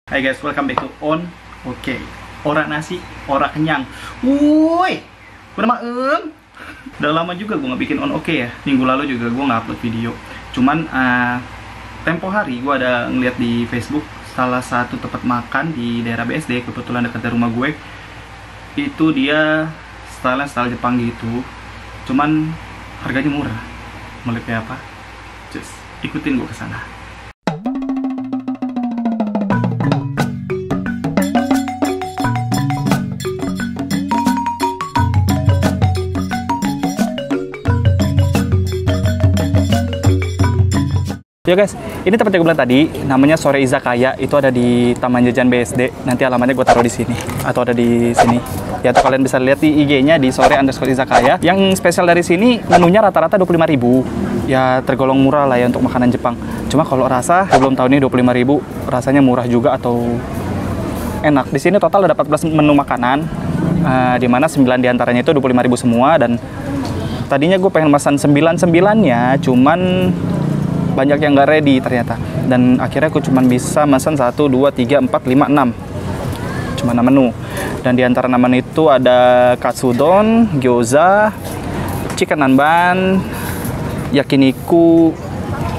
Hai guys, welcome back to On. Oke, ora nasi, ora kenyang. Woi, udah maem. Udah lama juga gue nggak bikin On Oke ya. Minggu lalu juga gue nggak upload video. Cuman tempo hari gue ada ngeliat di Facebook salah satu tempat makan di daerah BSD, kebetulan dekat dari rumah gue. Itu dia style Jepang gitu. Cuman harganya murah. Mau lihat kayak apa? Just ikutin gue ke sana. Ya guys, ini tempat yang gue bilang tadi, namanya Sore Izakaya, itu ada di Taman Jajan BSD. Nanti alamatnya gue taruh di sini, atau ada di sini. Ya, tuh kalian bisa lihat di IG-nya di Sore_Izakaya. Yang spesial dari sini, menunya rata-rata 25.000. Ya, tergolong murah lah ya untuk makanan Jepang. Cuma kalau rasa, belum tahu nih 25.000, rasanya murah juga atau enak. Di sini total ada 14 menu makanan, di mana 9 diantaranya itu 25.000 semua. Dan tadinya gue pengen pesan 9-9-nya, cuman banyak yang nggak ready ternyata, dan akhirnya aku cuma bisa pesan 1, 2, 3, 4, 5, 6 cuma 6 menu. Dan di antara 6 menu itu ada katsudon, gyoza, chicken nanban,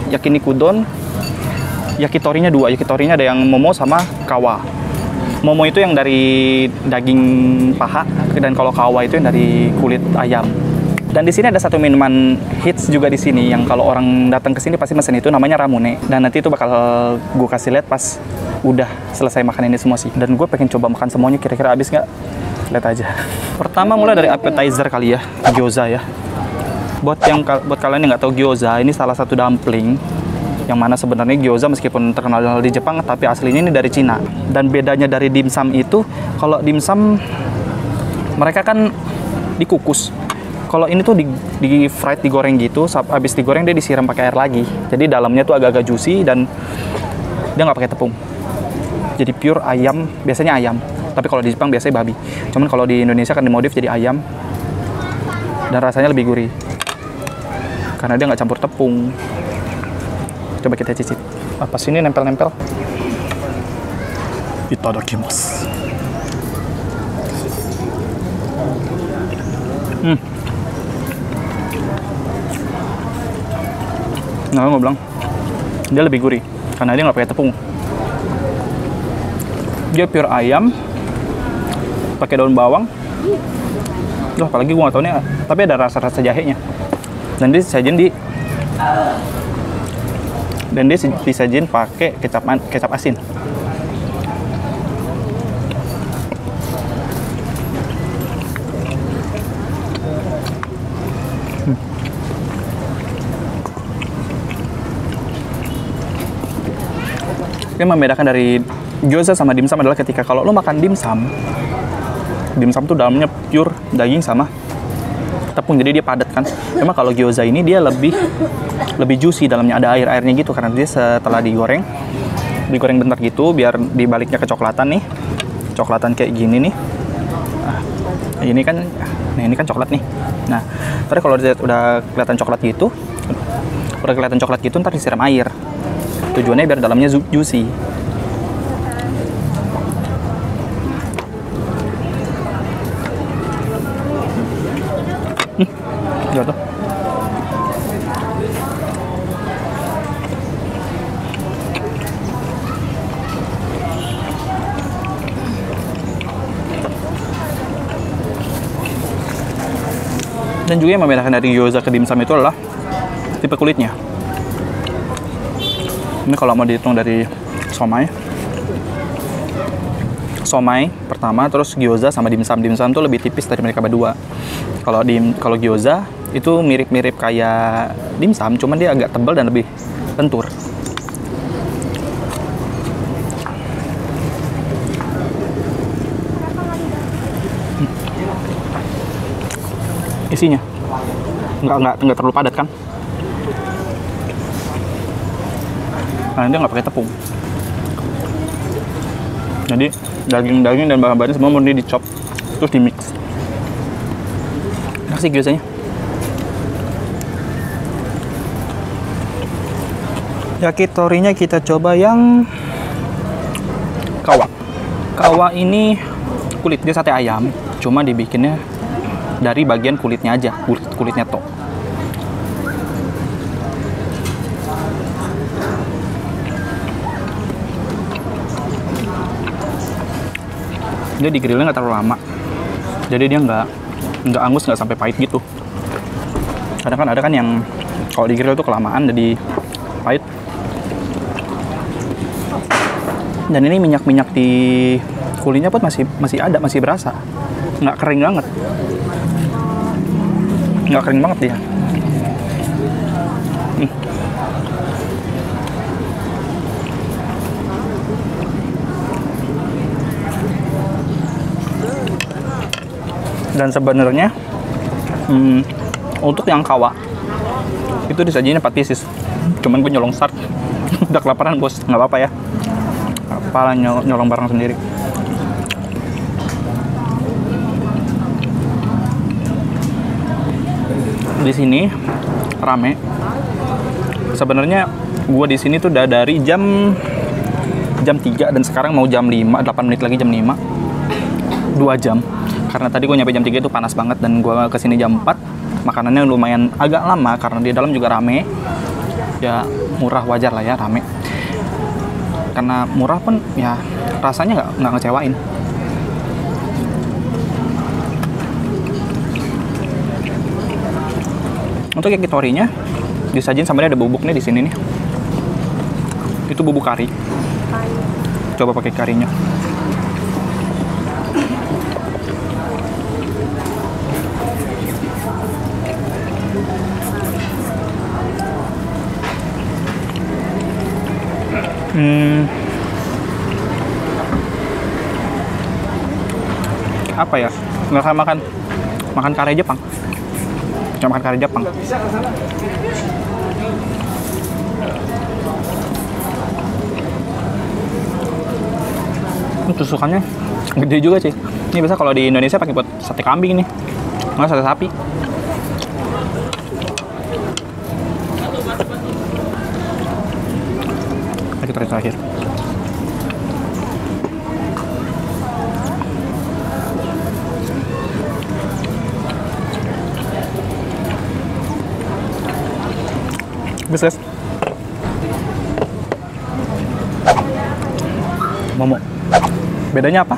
yakinikudon, yakitorinya 2. Yakitorinya ada yang momo sama kawa. Momo itu yang dari daging paha, dan kalau kawa itu yang dari kulit ayam. Dan di sini ada satu minuman hits juga di sini yang kalau orang datang ke sini pasti mesen, itu namanya ramune. Dan nanti itu bakal gue kasih lihat pas udah selesai makan ini semua sih. Dan gue pengen coba makan semuanya, kira-kira habis nggak? Lihat aja. Pertama mulai dari appetizer kali ya, gyoza ya. Buat kalian yang nggak tahu, gyoza ini salah satu dumpling yang mana sebenarnya gyoza meskipun terkenal di Jepang, tapi aslinya ini dari Cina. Dan bedanya dari dimsum itu, kalau dimsum mereka kan dikukus. Kalau ini tuh di fried, digoreng gitu. Habis digoreng dia disiram pakai air lagi. Jadi dalamnya tuh agak-agak juicy dan dia nggak pakai tepung. Jadi pure ayam, biasanya ayam. Tapi kalau di Jepang biasanya babi. Cuman kalau di Indonesia kan dimodif jadi ayam. Dan rasanya lebih gurih. Karena dia nggak campur tepung. Coba kita cicip. Apa sih ini nempel-nempel? Itadakimasu. Nah, gue bilang dia lebih gurih karena dia nggak pakai tepung. Dia pure ayam, pakai daun bawang. Loh, apalagi gue nggak tahu nih, tapi ada rasa-rasa jahenya. Dan dia disajiin pakai kecap asin. Yang membedakan dari gyoza sama dimsum adalah ketika kalau lo makan dimsum tuh dalamnya pure daging sama tepung, jadi dia padat kan. Cuma kalau gyoza ini dia lebih juicy, dalamnya ada airnya gitu karena dia setelah digoreng bentar gitu biar dibaliknya kecoklatan nih, coklatan kayak gini nih. Ini kan coklat nih. Nah, terus kalau udah kelihatan coklat gitu, ntar disiram air. Tujuannya biar dalamnya juicy. Jatuh. Dan juga yang membedakan dari gyoza ke dimsum itu adalah tipe kulitnya. Ini kalau mau dihitung dari somai pertama, terus gyoza sama dimsum tuh lebih tipis dari mereka berdua. Kalau gyoza itu mirip-mirip kayak dimsum, cuman dia agak tebal dan lebih lentur. Isinya nggak terlalu padat kan? Karena dia nggak pakai tepung. Jadi daging dan bahan-bahannya semua murni dicop terus di mix. Enak sih gyozanya. Yakitorinya kita coba yang kawa. Kawa ini kulit dia sate ayam, cuma dibikinnya dari bagian kulitnya aja, kulitnya tok. Dia di grillnya nggak terlalu lama, jadi dia nggak angus, nggak sampai pahit gitu. Kadang kan ada kan yang kalau di grill tuh kelamaan jadi pahit. Dan ini minyak-minyak di kulitnya pun masih ada, masih berasa, nggak kering banget, nggak kering banget dia. Dan sebenarnya untuk yang kawa itu disajinya 4 pieces, cuman gue nyolong start. Udah kelaparan bos, nggak apa-apa ya, apalah nyolong barang sendiri. Di sini rame. Sebenarnya gue di sini tuh udah dari jam 3 dan sekarang mau jam 5, 8 menit lagi jam 5, 2 jam. Karena tadi gue nyampe jam 3 itu panas banget dan gue kesini jam 4. Makanannya lumayan agak lama karena di dalam juga rame. Ya murah, wajar lah ya rame. Karena murah pun ya rasanya nggak ngecewain. Untuk yakitorinya disajin sama dia ada bubuknya di sini nih. Itu bubuk kari. Coba pakai karinya. Apa ya? Nggak kayak makan kare Jepang. Cuma makan kare Jepang. Tusukannya gede juga sih. Ini biasa kalau di Indonesia pakai buat sate kambing nih, nggak sate sapi. Terakhir. Bis. Momo. Bedanya apa?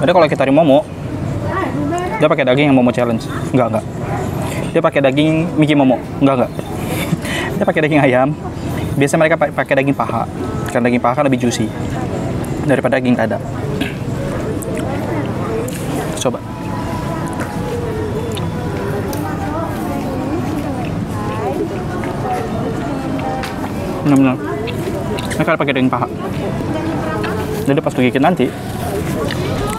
Beda kalau kita di Momo, dia pakai daging yang Momo Challenge. Enggak. Dia pakai daging Mickey Momo. Enggak. Dia pakai daging ayam. Biasa mereka pakai daging paha. Karena daging paha kan lebih juicy daripada daging dada. Coba. Benar-benar. Mereka pakai daging paha. Jadi pas digigit nanti,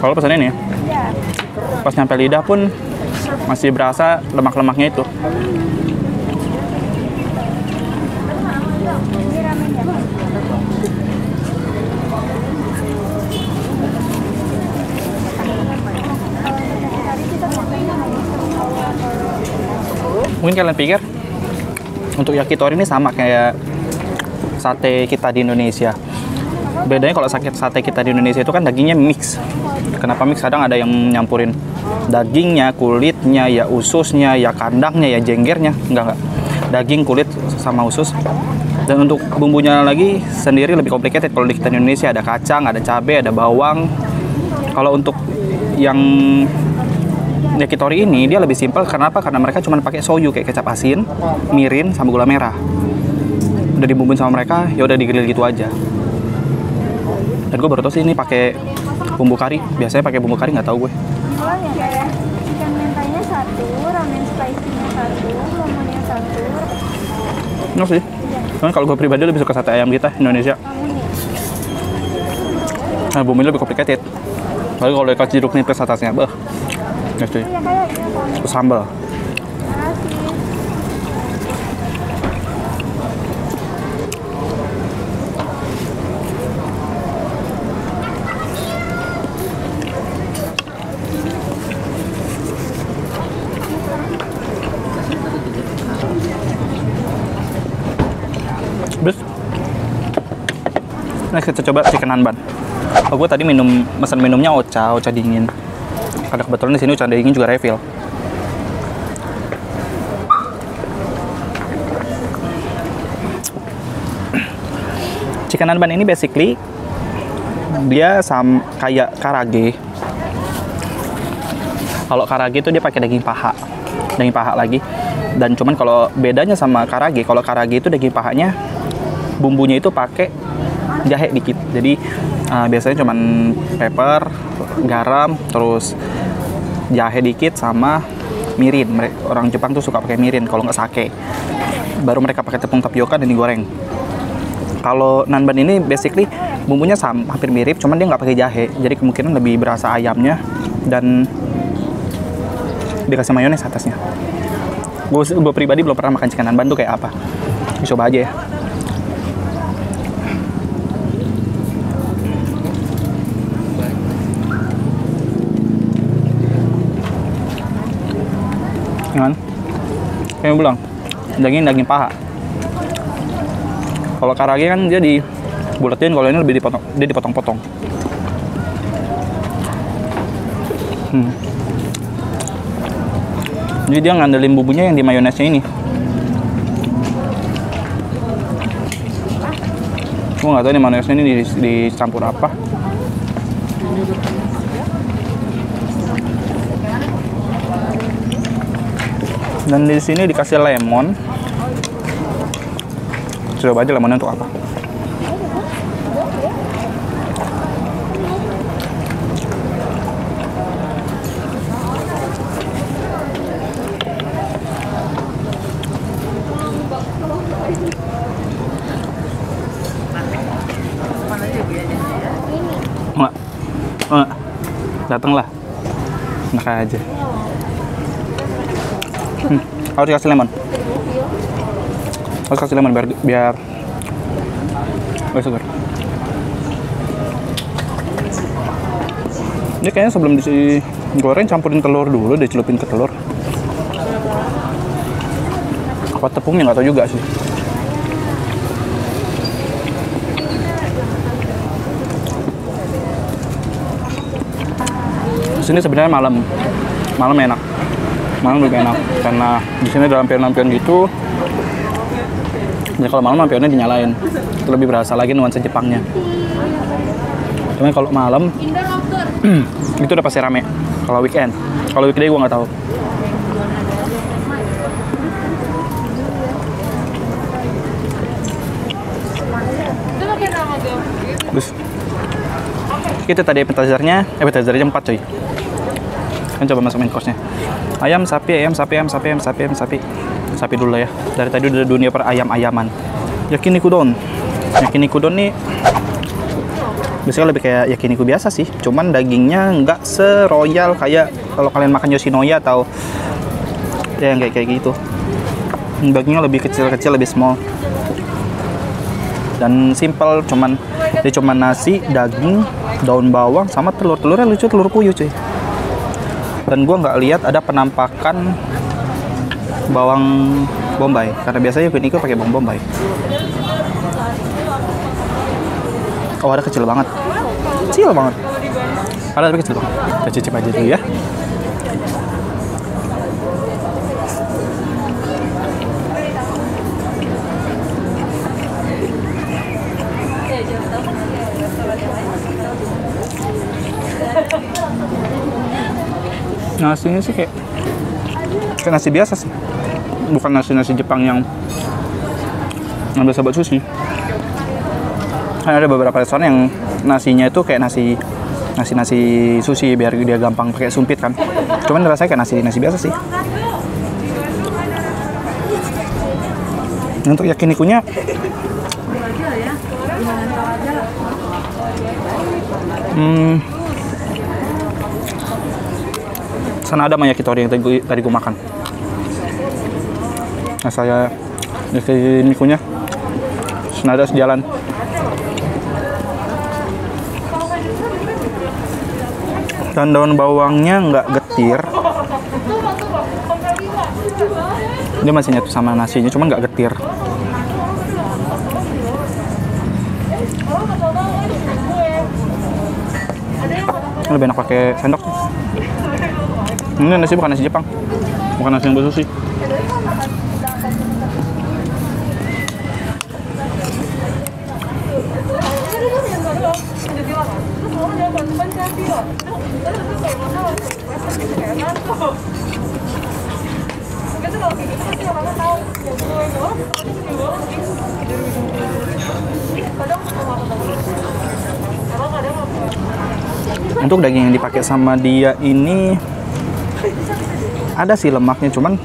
kalau pesan ini ya, pas nyampe lidah pun masih berasa lemak-lemaknya itu. Mungkin kalian pikir untuk yakitori ini sama kayak sate kita di Indonesia. Bedanya kalau sate kita di Indonesia itu kan dagingnya mix. Kenapa mix? Kadang ada yang nyampurin dagingnya, kulitnya, ya ususnya, ya kandangnya, ya jenggernya. Enggak. Daging, kulit, sama usus. Dan untuk bumbunya lagi sendiri lebih complicated. Kalau di kita di Indonesia ada kacang, ada cabai, ada bawang. Kalau untuk yang yakitori ini dia lebih simpel. Kenapa? Karena mereka cuma pakai soyu kayak kecap asin, mirin, sama gula merah. Udah dibumbuin sama mereka, ya udah digrill gitu aja. Dan gue baru tau sih ini pakai bumbu kari. Biasanya pakai bumbu kari, nggak tahu gue. Oh ya kayak chicken mentanya 1, ramen spicy-nya 1, lemonnya 1. Enak sih. Cuman kalau gue pribadi lebih suka sate ayam kita Indonesia. Nah, bumbunya lebih complicated. Lalu kalau dikasih jeruk nipis atasnya, ya cuy. Terus sambal. Next kita coba chicken hanban. Oh, gue tadi pesan minumnya ocha dingin. Karena kebetulan di sini ocha dingin juga refill. Chicken Nanban ini basically dia kayak karage. Kalau karage itu dia pakai daging paha lagi. Dan cuman kalau bedanya sama karage, kalau karage itu daging pahanya bumbunya itu pakai jahe dikit. Jadi biasanya cuman pepper, garam, terus jahe dikit sama mirin. Orang Jepang tuh suka pakai mirin kalau nggak sake. Baru mereka pakai tepung tapioka dan digoreng. Kalau Nanban ini basically bumbunya hampir mirip, cuman dia nggak pakai jahe. Jadi kemungkinan lebih berasa ayamnya dan dikasih mayones atasnya. Gue pribadi belum pernah makan chicken Nanban tuh kayak apa. Coba aja ya. Kan? Kayak bilang, daging paha. Kalau karage kan dia dibulatin, kalau ini lebih dipotong-potong. Jadi dia ngandelin bumbunya yang di mayonesnya ini. Gue nggak tahu nih mayonesnya ini dicampur apa. Dan di sini dikasih lemon. Coba aja lemonnya untuk apa. Enggak. Datanglah. Enak aja. Harus kasih lemon. Harus kasih lemon biar segar. Ini kayaknya sebelum digoreng campurin telur dulu, dicelupin ke telur. Apa tepungnya nggak tahu juga sih. Di sini sebenarnya malam enak. Malam lebih enak karena di sini ada lampion-lampion gitu. Jadi kalau malam lampionnya dinyalain, itu lebih berasa lagi nuansa Jepangnya. Cuman kalau malam itu udah pasti rame. Kalau weekend, kalau weekday gue nggak tahu. Terus itu tadi appetizernya 4 coy. Kan coba masukin course-nya. Ayam, sapi dulu lah ya. Dari tadi udah dunia per ayam-ayaman. Yakiniku don nih biasanya lebih kayak yakiniku biasa sih, cuman dagingnya nggak seroyal kayak kalau kalian makan Yoshinoya atau ya yang kayak gitu. Dagingnya lebih kecil-kecil, lebih small dan simple. Cuman nasi, daging, daun bawang sama telurnya lucu, telur puyuh cuy. Dan gua nggak lihat ada penampakan bawang bombay karena biasanya yakiniku pakai bawang bombay. Oh, ada kecil banget. Ada tapi kecil banget. Kita cicip aja dulu ya. Nasinya sih kayak nasi biasa sih, bukan nasi Jepang yang biasa buat sushi. Kan ada beberapa restoran yang nasinya itu kayak nasi sushi biar dia gampang pakai sumpit kan. Cuman rasanya kayak nasi biasa sih. Untuk yakinikunya sana ada yakitori yang tadi gue makan. Nah, saya yakinikunya senada sejalan. Dan daun bawangnya nggak getir. Dia masih nyatu sama nasinya, cuma nggak getir. Lebih enak pakai sendok. Ini nasi bukan nasi Jepang, bukan nasi yang sushi. Untuk daging yang dipakai sama dia ini ada sih lemaknya, cuman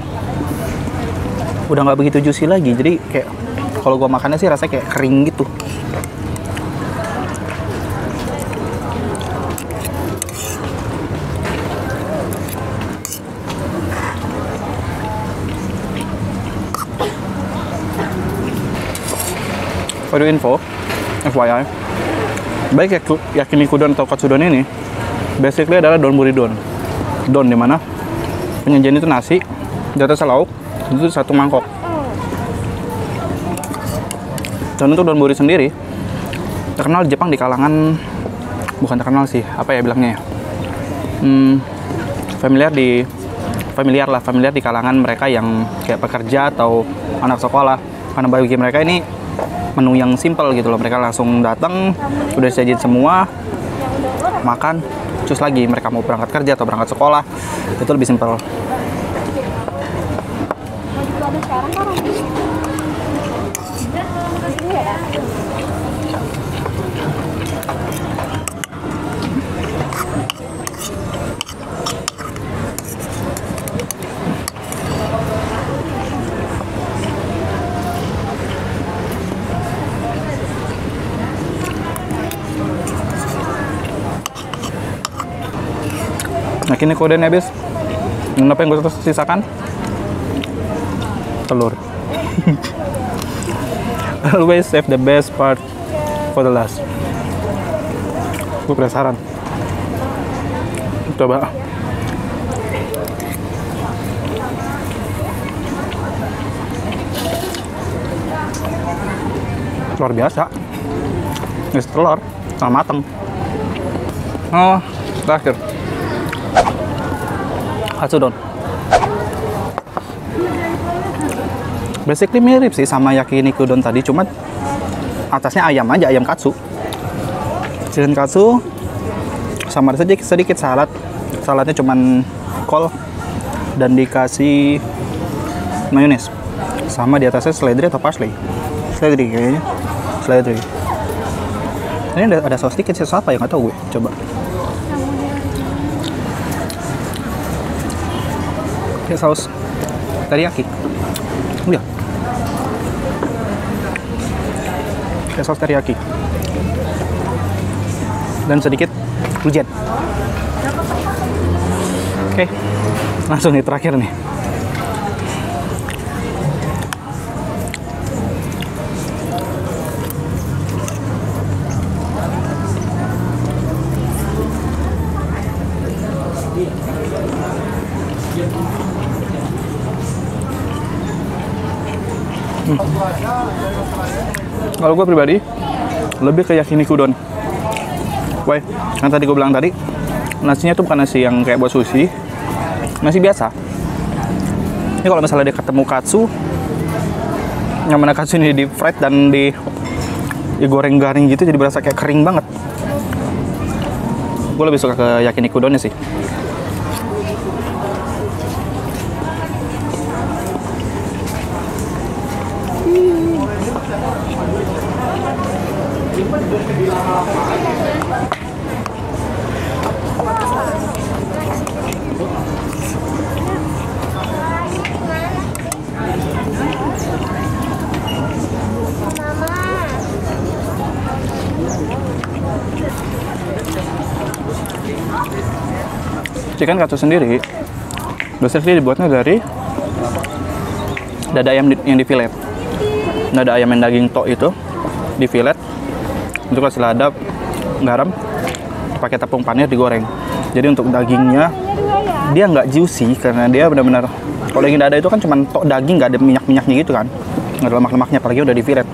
udah nggak begitu juicy lagi. Jadi kayak kalau gua makannya sih rasanya kayak kering gitu. For your info, FYI, baik yakiniku don atau katsudon ini basically adalah donburi don. Don dimana penyajian itu nasi, di atasnya lauk, itu satu mangkok. Dan untuk donburi sendiri terkenal di Jepang di kalangan, bukan terkenal sih, apa ya bilangnya ya, familiar di kalangan mereka yang kayak pekerja atau anak sekolah, karena bagi mereka ini menu yang simple gitu loh. Mereka langsung datang, udah disajiin semua, makan, terus lagi mereka mau berangkat kerja atau berangkat sekolah, itu lebih simple. Nah, kini kodenya habis. Dan apa yang gue sisakan? Telur. Always save the best part for the last. Gue penasaran. Coba. Luar biasa. Ini telur sama mateng. Oh, terakhir. Katsudon. Basically mirip sih sama yakiniku don tadi, cuma atasnya ayam aja, ayam katsu. Chicken katsu sama sedikit salad. Saladnya cuman kol dan dikasih mayones. Sama di atasnya seledri atau parsley. Seledri kayaknya. Seledri. Ini ada saus dikit, saus apa ya, nggak tahu gue. Coba. Kayak saus teriyaki. Iya. Kayak saus teriyaki. Dan sedikit hujan. Oke. Langsung nih terakhir nih. Kalau gue pribadi lebih ke yakiniku don. Wah, yang tadi gue bilang tadi, nasinya tuh bukan nasi yang kayak buat sushi, nasi biasa. Ini kalau misalnya dia ketemu katsu, yang mana katsu ini di fried dan digoreng garing gitu, jadi berasa kayak kering banget. Gue lebih suka ke yakiniku donnya sih. Chicken katsu sendiri basically dibuatnya dari dada ayam yang di fillet. Dada ayam yang daging tok itu di fillet, itu kasih lada, garam, pakai tepung panir digoreng. Jadi untuk dagingnya dia nggak juicy karena dia benar-benar, kalau daging dada itu kan cuma tok daging, nggak ada minyak-minyaknya gitu kan, nggak ada lemak-lemaknya, apalagi udah di fillet.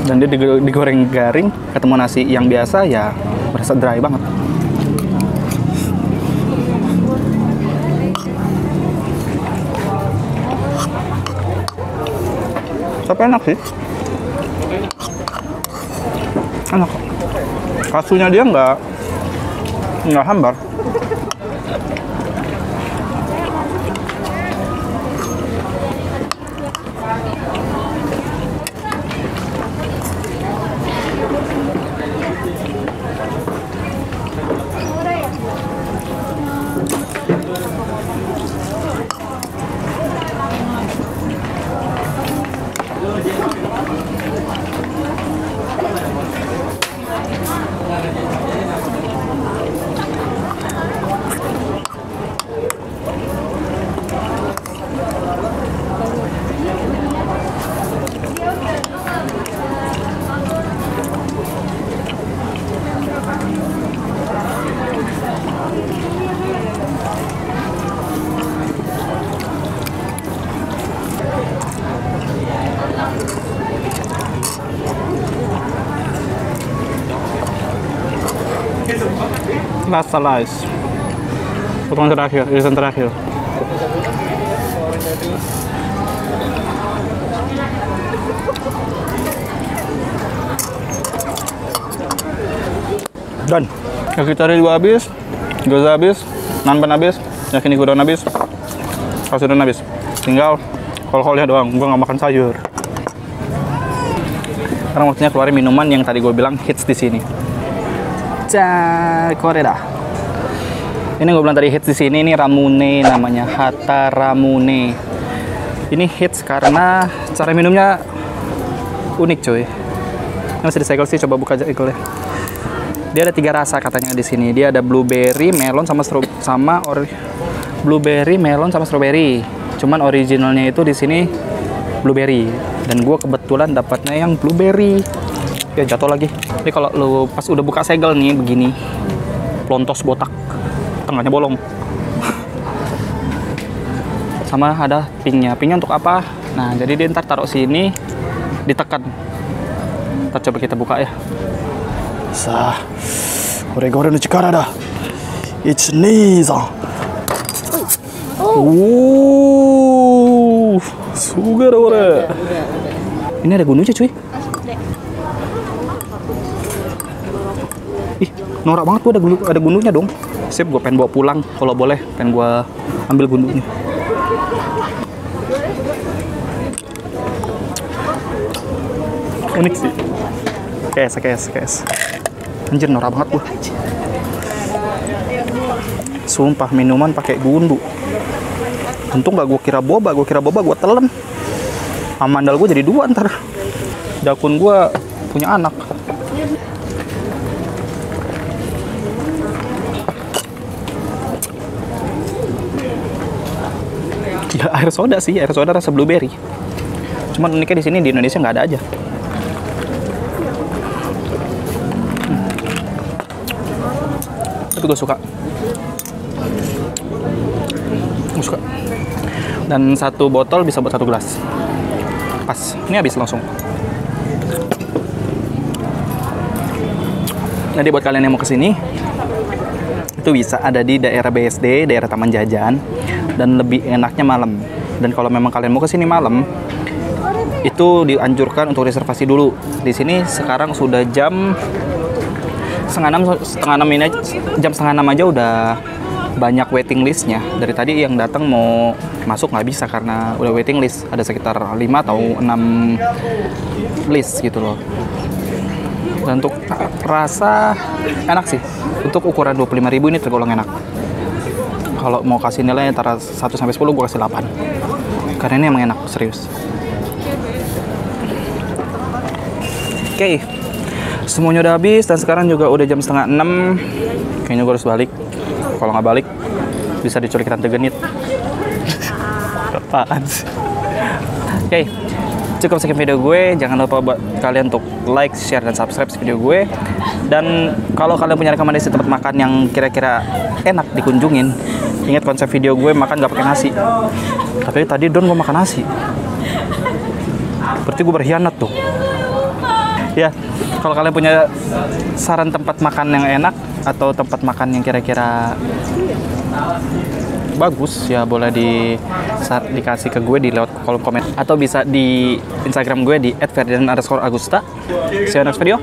Dan dia digoreng garing, ketemu nasi yang biasa ya berasa dry banget. Tapi enak sih. Enak. Kasunya dia nggak hambar. Last slice. Potongan terakhir, irisan terakhir. Dan yakitori juga habis, gyoza habis, nanban habis, yakiniku udon habis, kasudon habis. Tinggal kol-kolnya doang, gua nggak makan sayur. Sekarang waktunya keluarin minuman yang tadi gue bilang hits di sini. Koreda. Ini gue bilang tadi hits di sini, ini ramune namanya, Hata Ramune. Ini hits karena cara minumnya unik cuy. Masih di segel sih, coba buka aja segel ya. Dia ada 3 rasa katanya di sini. Dia ada blueberry, melon sama blueberry, melon sama strawberry. Cuman originalnya itu di sini blueberry. Dan gue kebetulan dapatnya yang blueberry. Ya jatuh lagi. Jadi kalau lu pas udah buka segel nih begini, plontos botak, tengahnya bolong. Sama ada pinknya. Pinknya untuk apa? Nah, jadi dia ntar taruh sini, ditekan. Ntar coba kita buka ya. Sah, gore-gore no chikara da. It's Niza. Sugera gore. Ini ada gunungnya cuy. Ih, norak banget tuh ada gundunya dong. Sip, gue pengen bawa pulang kalau boleh, pengen gue ambil gundunya. Unik sih. Kes. Anjir, norak banget gue. Sumpah minuman pakai gundu. Untung gak gue kira boba gue telan. Amandal gue jadi 2 ntar. Dakun gue punya anak. Ya, air soda rasa blueberry. Cuman uniknya di sini di Indonesia nggak ada aja. Tapi gue suka. Dan 1 botol bisa buat 1 gelas. Pas, ini habis langsung. Jadi buat kalian yang mau kesini, itu bisa ada di daerah BSD, daerah Taman Jajan. Dan lebih enaknya malam. Dan kalau memang kalian mau kesini malam, itu dianjurkan untuk reservasi dulu. Di sini sekarang sudah jam setengah 6 ini aja, jam setengah 6 aja udah banyak waiting listnya. Dari tadi yang datang mau masuk nggak bisa karena udah waiting list. Ada sekitar 5 atau 6 list gitu loh. Dan untuk rasa enak sih. Untuk ukuran 25.000 ini tergolong enak. Kalau mau kasih nilai antara 1 sampai 10 gue kasih 8. Karena ini emang enak, serius. Oke. Semuanya udah habis dan sekarang juga udah jam setengah 6. Kayaknya gue harus balik. Kalau nggak balik bisa diculik tante genit. Apaan sih? Oke. Cukup sekian video gue. Jangan lupa buat kalian untuk like, share, dan subscribe video gue. Dan kalau kalian punya rekomendasi tempat makan yang kira-kira enak dikunjungin, ingat konsep video gue makan gak pakai nasi. Tapi tadi Don gue makan nasi. Berarti gue berkhianat tuh. Ya, kalau kalian punya saran tempat makan yang enak atau tempat makan yang kira-kira bagus ya, boleh dikasih ke gue di lewat kolom komen atau bisa di Instagram gue di @ferdinand_agusta. See you next video.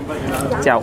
Ciao.